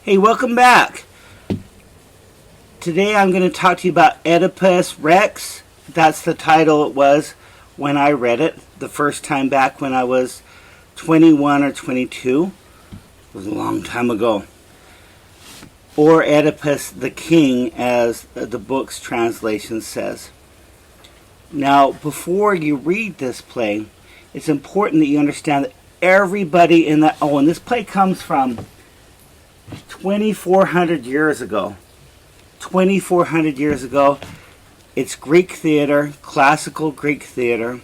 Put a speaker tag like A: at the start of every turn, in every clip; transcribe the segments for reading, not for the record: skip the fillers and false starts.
A: Hey, welcome back. Today I'm going to talk to you about Oedipus Rex. That's the title it was when I read it the first time back when I was 21 or 22. It was a long time ago. Or Oedipus the King, as the book's translation says. Now, before you read this play, it's important that you understand that everybody in that... and this play comes from 2,400 years ago. 2,400 years ago. It's Greek theater, classical Greek theater.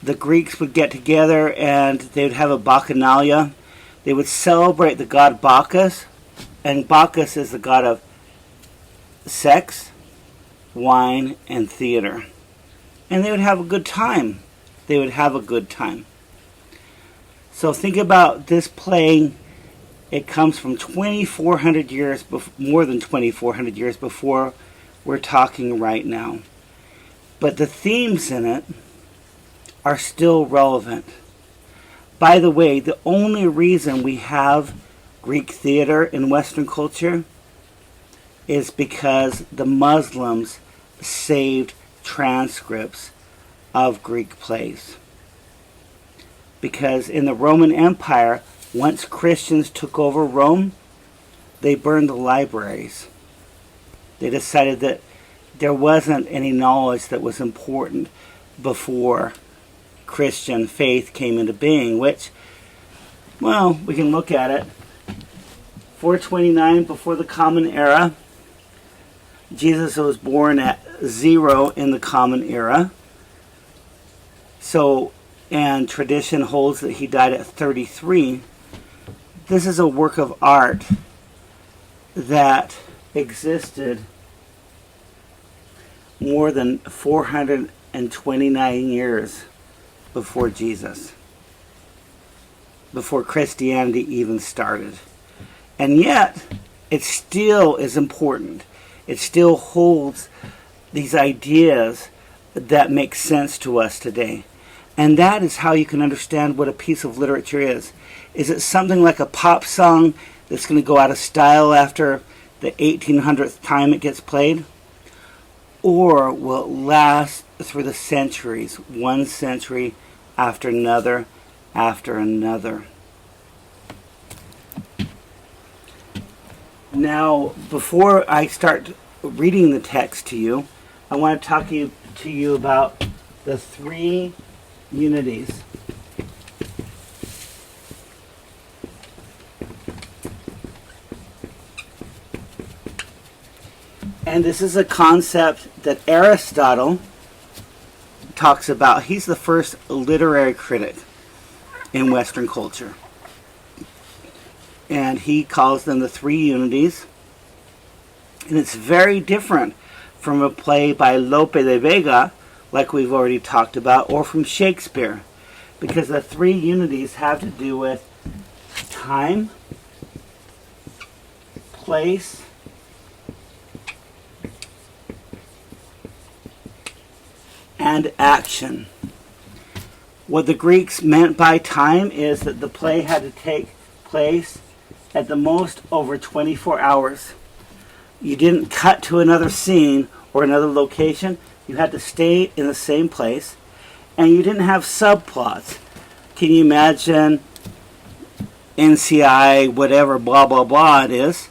A: The Greeks would get together and they would have a bacchanalia. They would celebrate the god Bacchus, and Bacchus is the god of sex, wine, and theater. And they would have a good time. They would have a good time. So think about this play. It comes from 2,400 years, more than 2,400 years before we're talking right now. But the themes in it are still relevant. By the way, the only reason we have Greek theater in Western culture is because the Muslims saved transcripts of Greek plays. Because in the Roman Empire, once Christians took over Rome, they burned the libraries. They decided that there wasn't any knowledge that was important before Christian faith came into being, which, well, we can look at it. 429 before the Common Era. Jesus was born at 0 in the Common Era. So, and tradition holds that he died at 33. This is a work of art that existed more than 429 years before Jesus, before Christianity even started. And yet, it still is important. It still holds these ideas that make sense to us today. And that is how you can understand what a piece of literature is. Is it something like a pop song that's going to go out of style after the 1800th time it gets played? Or will it last through the centuries, one century after another after another? Now, before I start reading the text to you, I want to talk to you about the three unities. And this is a concept that Aristotle talks about. He's the first literary critic in Western culture. And he calls them the three unities. And it's very different from a play by Lope de Vega, like we've already talked about, or from Shakespeare. Because the three unities have to do with time, place, and action. What the Greeks meant by time is that the play had to take place at the most over 24 hours. You didn't cut to another scene or another location. You had to stay in the same place. And you didn't have subplots. Can you imagine NCI, whatever, blah, blah, blah it is,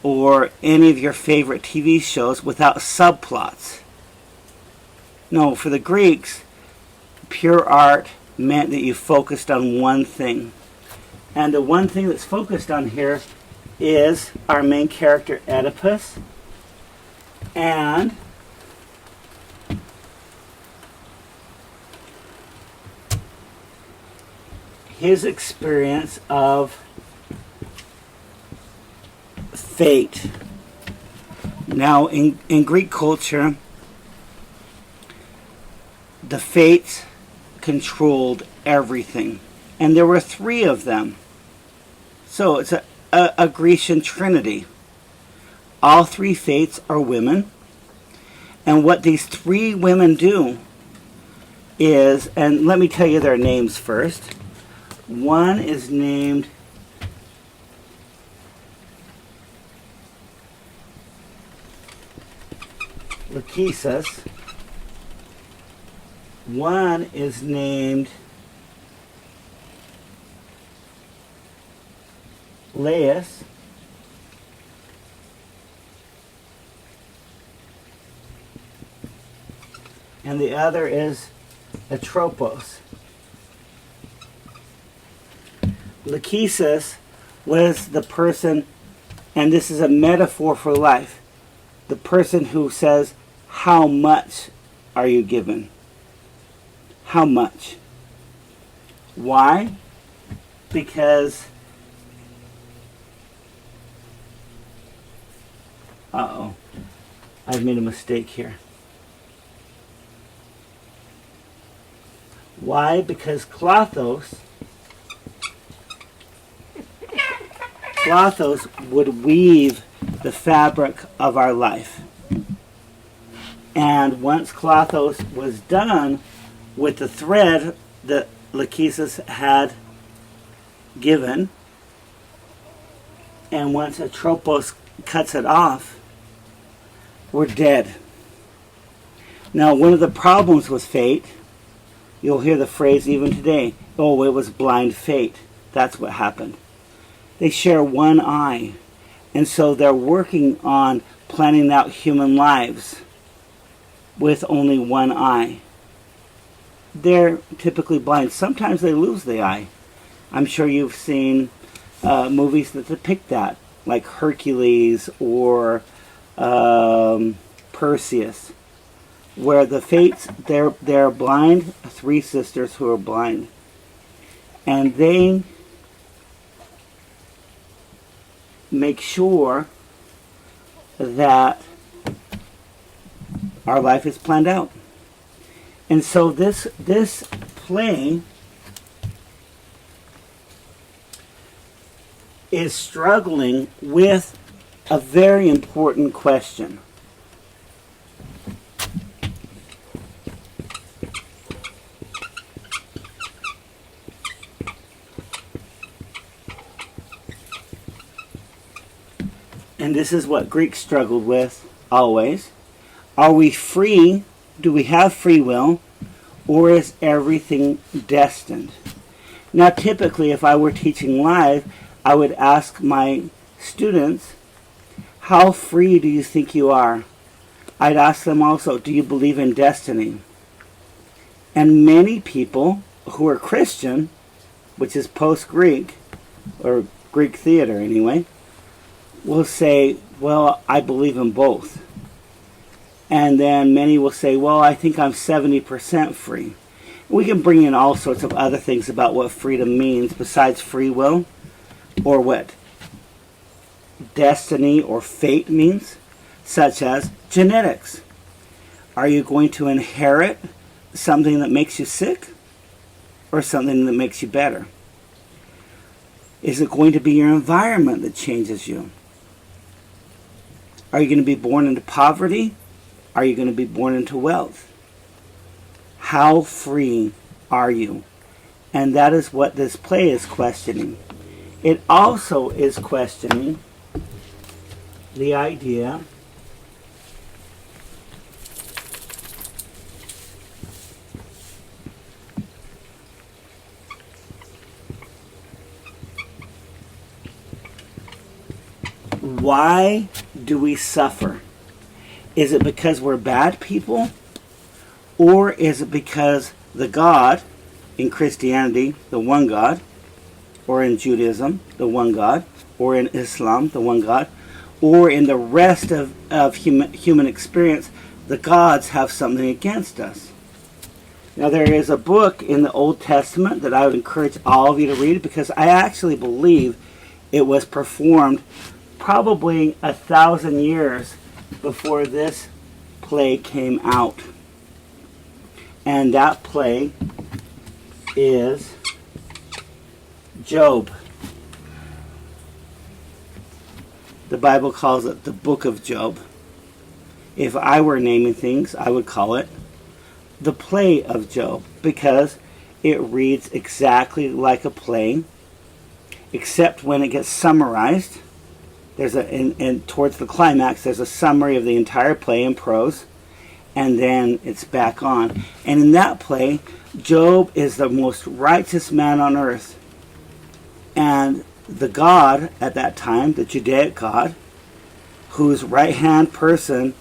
A: or any of your favorite TV shows without subplots? No, for the Greeks, pure art meant that you focused on one thing. And the one thing that's focused on here is our main character, Oedipus, and his experience of fate. Now, in Greek culture, the fates controlled everything. And there were three of them. So it's a Grecian trinity. All three fates are women. And what these three women do is, and let me tell you their names first. One is named Lachesis. One is named Laius. And the other is Atropos. Lachesis was the person, and this is a metaphor for life, the person who says, how much are you given? How much? Why? Because I've made a mistake here. Why? Because Clothos would weave the fabric of our life. And once Clothos was done with the thread that Lachesis had given, and once Atropos cuts it off, we're dead. Now, one of the problems with fate, you'll hear the phrase even today, oh, it was blind fate. That's what happened. They share one eye, and so they're working on planning out human lives with only one eye. They're typically blind. Sometimes they lose the eye. I'm sure you've seen movies that depict that, like Hercules or Perseus, where the fates, they're blind, three sisters who are blind. And they make sure that our life is planned out. And so this play is struggling with a very important question. And this is what Greeks struggled with always. Are we free? Do we have free will? Or is everything destined? Now, typically, if I were teaching live, I would ask my students, how free do you think you are? I'd ask them also, do you believe in destiny? And many people who are Christian, which is post-Greek, or Greek theater anyway, will say, well, I believe in both. And then many will say, well, I think I'm 70% free. We can bring in all sorts of other things about what freedom means besides free will, or what destiny or fate means, such as genetics. Are you going to inherit something that makes you sick or something that makes you better? Is it going to be your environment that changes you? Are you going to be born into poverty? Are you going to be born into wealth? How free are you? And that is what this play is questioning. It also is questioning the idea why do we suffer? Is it because we're bad people? Or is it because the God, in Christianity, the one God, or in Judaism, the one God, or in Islam, the one God, or in the rest of human experience, the gods have something against us? Now, there is a book in the Old Testament that I would encourage all of you to read, because I actually believe it was performed probably 1,000 years before this play came out. And that play is Job. The Bible calls it the Book of Job. If I were naming things, I would call it the play of Job, because it reads exactly like a play, except when it gets summarized. There's and towards the climax, there's a summary of the entire play in prose, and then it's back on. And in that play, Job is the most righteous man on earth. And the God at that time, the Judaic God, whose right-hand person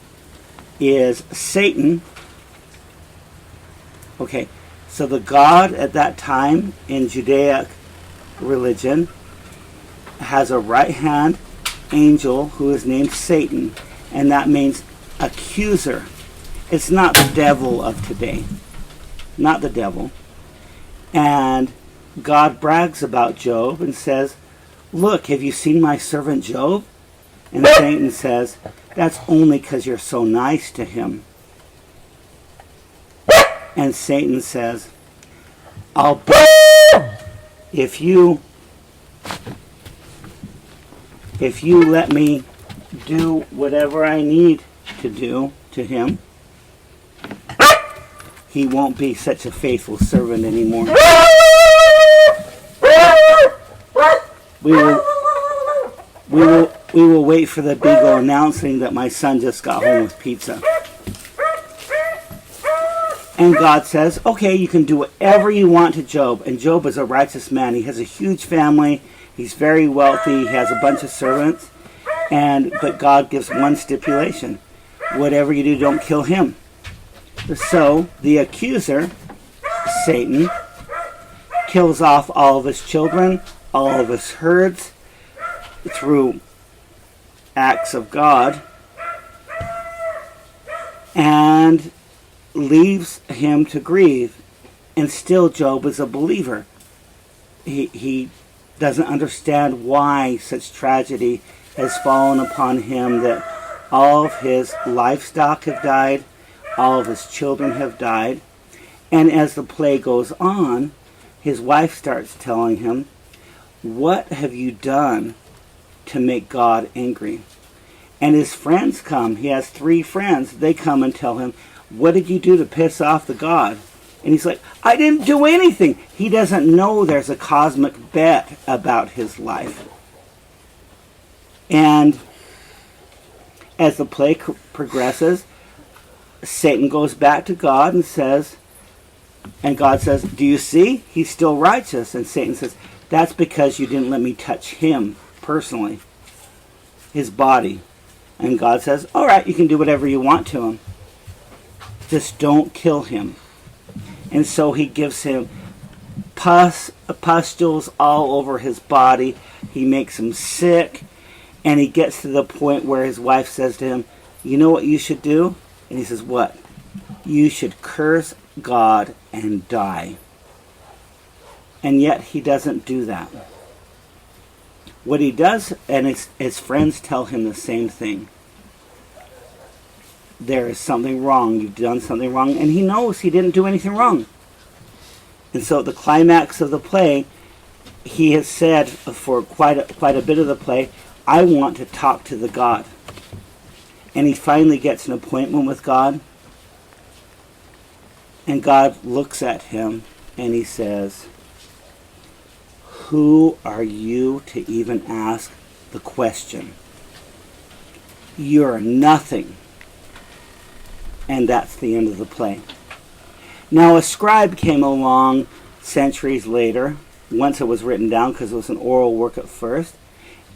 A: is Satan. Okay, so the God at that time in Judaic religion has a right-hand angel who is named Satan, and that means accuser. It's not the devil of today. Not the devil. And God brags about Job and says, look, have you seen my servant Job? And Satan says, that's only because you're so nice to him. And Satan says, I'll bet if you let me do whatever I need to do to him, he won't be such a faithful servant anymore. We will wait for the beagle announcing that my son just got home with pizza. And God says, okay, you can do whatever you want to Job. And Job is a righteous man. He has a huge family. He's very wealthy. He has a bunch of servants. But God gives one stipulation. Whatever you do, don't kill him. So the accuser, Satan, kills off all of his children, all of his herds, through acts of God, and leaves him to grieve. And still Job is a believer. He doesn't understand why such tragedy has fallen upon him, that all of his livestock have died, all of his children have died. And as the play goes on, his wife starts telling him, what have you done to make God angry? And his friends come. He has 3 friends. They come and tell him, what did you do to piss off the God? And he's like, I didn't do anything. He doesn't know there's a cosmic bet about his life. And as the play progresses, Satan goes back to God and God says, do you see? He's still righteous. And Satan says, that's because you didn't let me touch him personally, his body. And God says, all right, you can do whatever you want to him. Just don't kill him. And so he gives him pustules all over his body. He makes him sick. And he gets to the point where his wife says to him, you know what you should do? And he says, what? You should curse God and die. And yet he doesn't do that. What he does, and his friends tell him the same thing. There is something wrong. You've done something wrong. And he knows he didn't do anything wrong. And so at the climax of the play, he has said for quite a bit of the play, I want to talk to the God. And he finally gets an appointment with God. And God looks at him and he says, who are you to even ask the question? You're nothing. And that's the end of the play. Now a scribe came along centuries later, once it was written down because it was an oral work at first,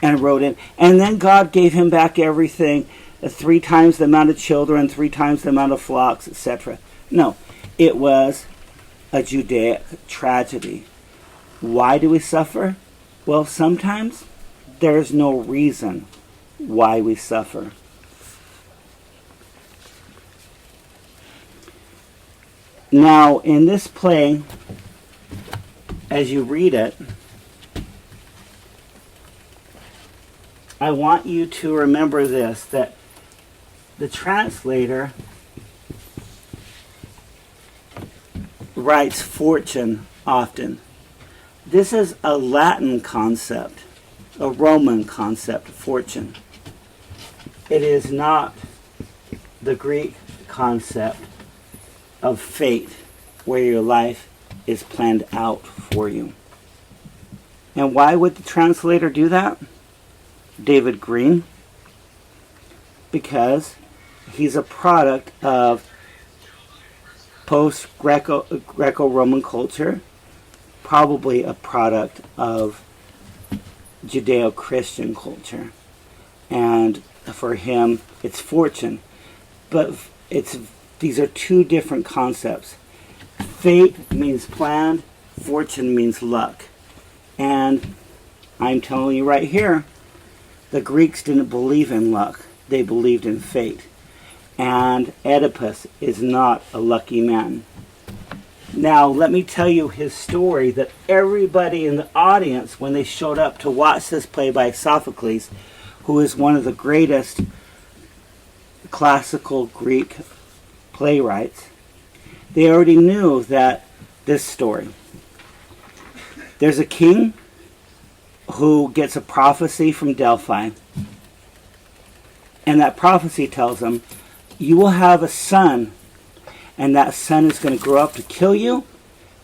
A: and wrote in. And then God gave him back everything, 3 times the amount of children, 3 times the amount of flocks, etc. No, it was a Judaic tragedy. Why do we suffer? Well, sometimes there's no reason why we suffer. Now, in this play, as you read it, I want you to remember this, that the translator writes fortune often. This is a Latin concept, a Roman concept, fortune. It is not the Greek concept of fate, where your life is planned out for you. And why would the translator do that? David Green. Because he's a product of post-Greco-Roman culture, probably a product of Judeo-Christian culture. And for him, it's fortune. But these are two different concepts. Fate means planned, fortune means luck. And I'm telling you right here, the Greeks didn't believe in luck. They believed in fate. And Oedipus is not a lucky man. Now, let me tell you his story that everybody in the audience, when they showed up to watch this play by Sophocles, who is one of the greatest classical Greek playwrights, they already knew that this story. There's a king who gets a prophecy from Delphi, and that prophecy tells him, you will have a son, and that son is going to grow up to kill you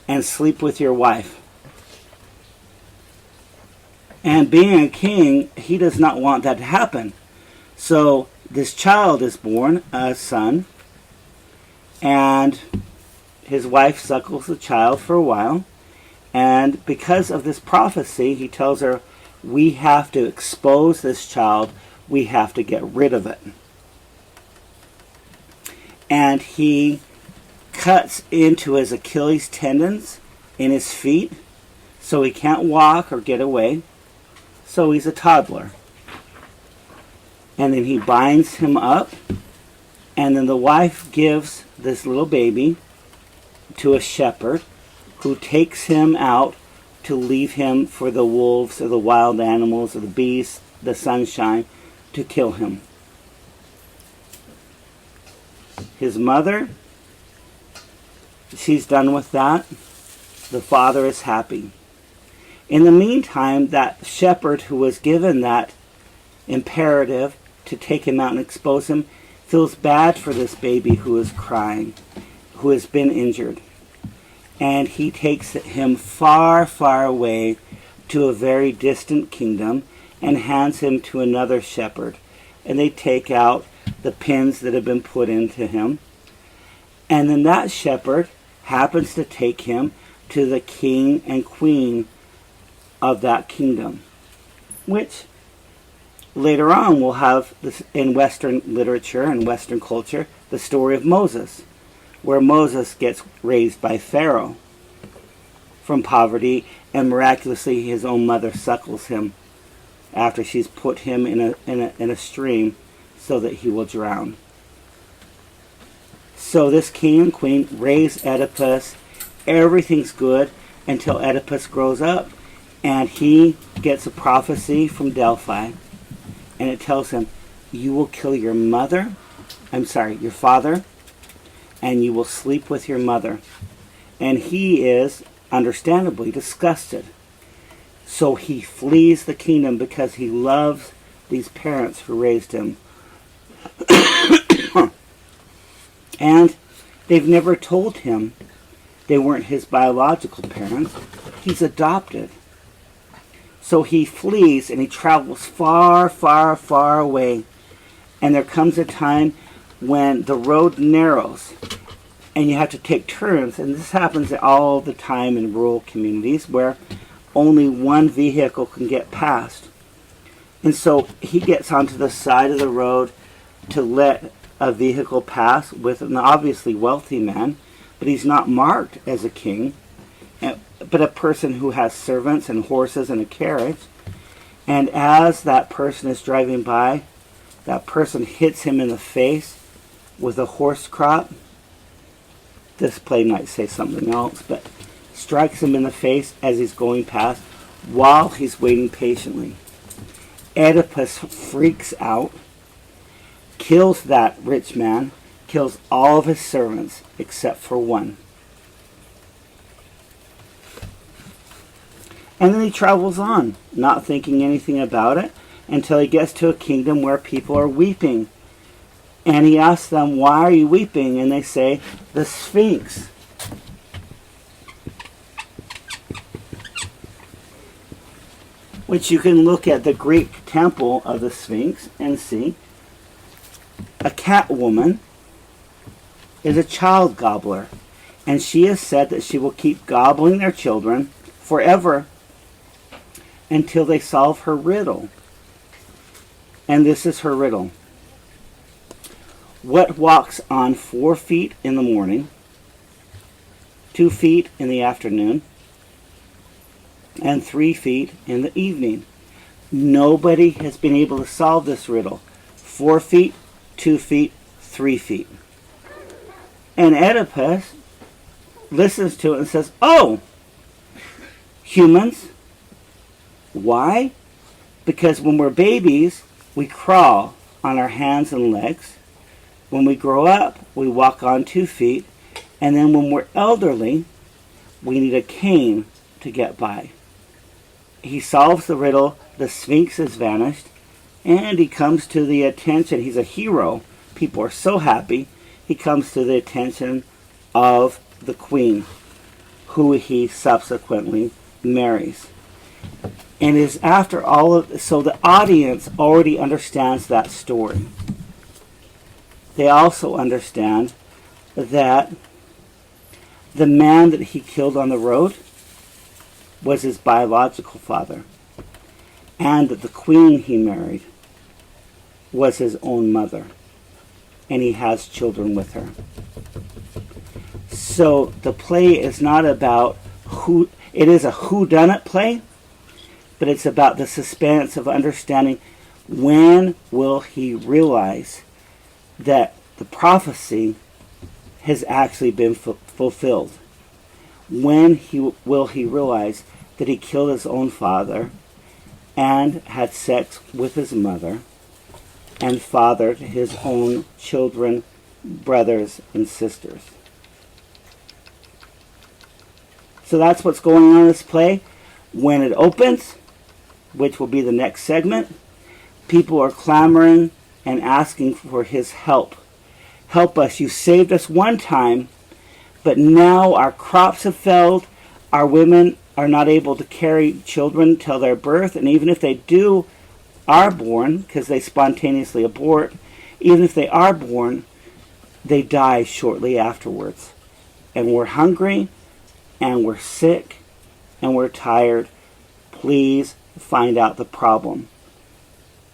A: and sleep with your wife. And being a king, he does not want that to happen. So this child is born, a son, and his wife suckles the child for a while. And because of this prophecy, he tells her, we have to expose this child. We have to get rid of it. And he cuts into his Achilles tendons in his feet, so he can't walk or get away. So he's a toddler. And then he binds him up, and then the wife gives this little baby to a shepherd who takes him out to leave him for the wolves or the wild animals or the beasts, the sunshine, to kill him. His mother, she's done with that. The father is happy. In the meantime, that shepherd who was given that imperative to take him out and expose him feels bad for this baby who is crying, who has been injured. And he takes him far, far away to a very distant kingdom and hands him to another shepherd. And they take out the pins that have been put into him. And then that shepherd happens to take him to the king and queen of that kingdom, which later on we'll have this in Western literature and Western culture, the story of Moses, where Moses gets raised by Pharaoh from poverty, and miraculously his own mother suckles him after she's put him in a stream so that he will drown. So this king and queen raise Oedipus. Everything's good until Oedipus grows up, and he gets a prophecy from Delphi, and it tells him, you will kill your father, and you will sleep with your mother. And he is understandably disgusted. So he flees the kingdom because he loves these parents who raised him. And they've never told him they weren't his biological parents. He's adopted. So he flees and he travels far, far, far away. And there comes a time when the road narrows and you have to take turns. And this happens all the time in rural communities where only one vehicle can get past. And so he gets onto the side of the road to let a vehicle pass with an obviously wealthy man, but he's not marked as a king, but a person who has servants and horses and a carriage. And as that person is driving by, that person hits him in the face with a horse crop. This play might say something else, but strikes him in the face as he's going past while he's waiting patiently. Oedipus freaks out, kills that rich man, kills all of his servants except for one. And then he travels on, not thinking anything about it, until he gets to a kingdom where people are weeping. And he asks them, why are you weeping? And they say, the Sphinx. Which you can look at the Greek temple of the Sphinx and see a cat woman is a child gobbler. And she has said that she will keep gobbling their children forever until they solve her riddle. And this is her riddle. What walks on 4 feet in the morning, 2 feet in the afternoon, and 3 feet in the evening? Nobody has been able to solve this riddle. 4 feet, 2 feet, 3 feet. And Oedipus listens to it and says, oh, humans. Why? Because when we're babies, we crawl on our hands and legs. When we grow up, we walk on 2 feet. And then when we're elderly, we need a cane to get by. He solves the riddle. The Sphinx has vanished. And he comes to the attention. He's a hero. People are so happy. He comes to the attention of the queen, who he subsequently marries. And is after all of, so the audience already understands that story. They also understand that the man that he killed on the road was his biological father, and that the queen he married was his own mother, and he has children with her. So the play is not about who, it is a whodunit play, but it's about the suspense of understanding when will he realize that the prophecy has actually been fulfilled. When will he realize that he killed his own father and had sex with his mother and fathered his own children, brothers, and sisters. So that's what's going on in this play. When it opens, which will be the next segment, people are clamoring and asking for his help. Help us. You saved us one time, but now our crops have failed. Our women are not able to carry children till their birth, and even if they are born, because they spontaneously abort, even if they are born, they die shortly afterwards. And we're hungry, and we're sick, and we're tired. Please find out the problem.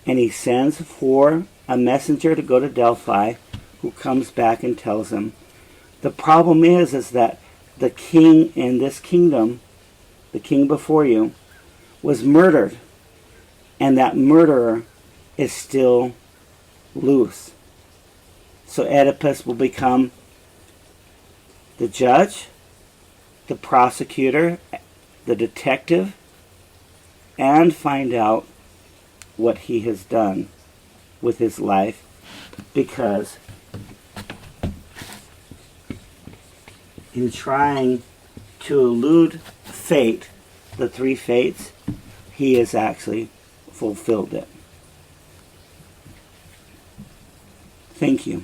A: And he sends for a messenger to go to Delphi, who comes back and tells him, the problem is that the king in this kingdom, the king before you, was murdered, and that murderer is still loose. So Oedipus will become the judge, the prosecutor, the detective, and find out what he has done with his life, because in trying to elude fate, the 3 fates, he has actually fulfilled it. Thank you.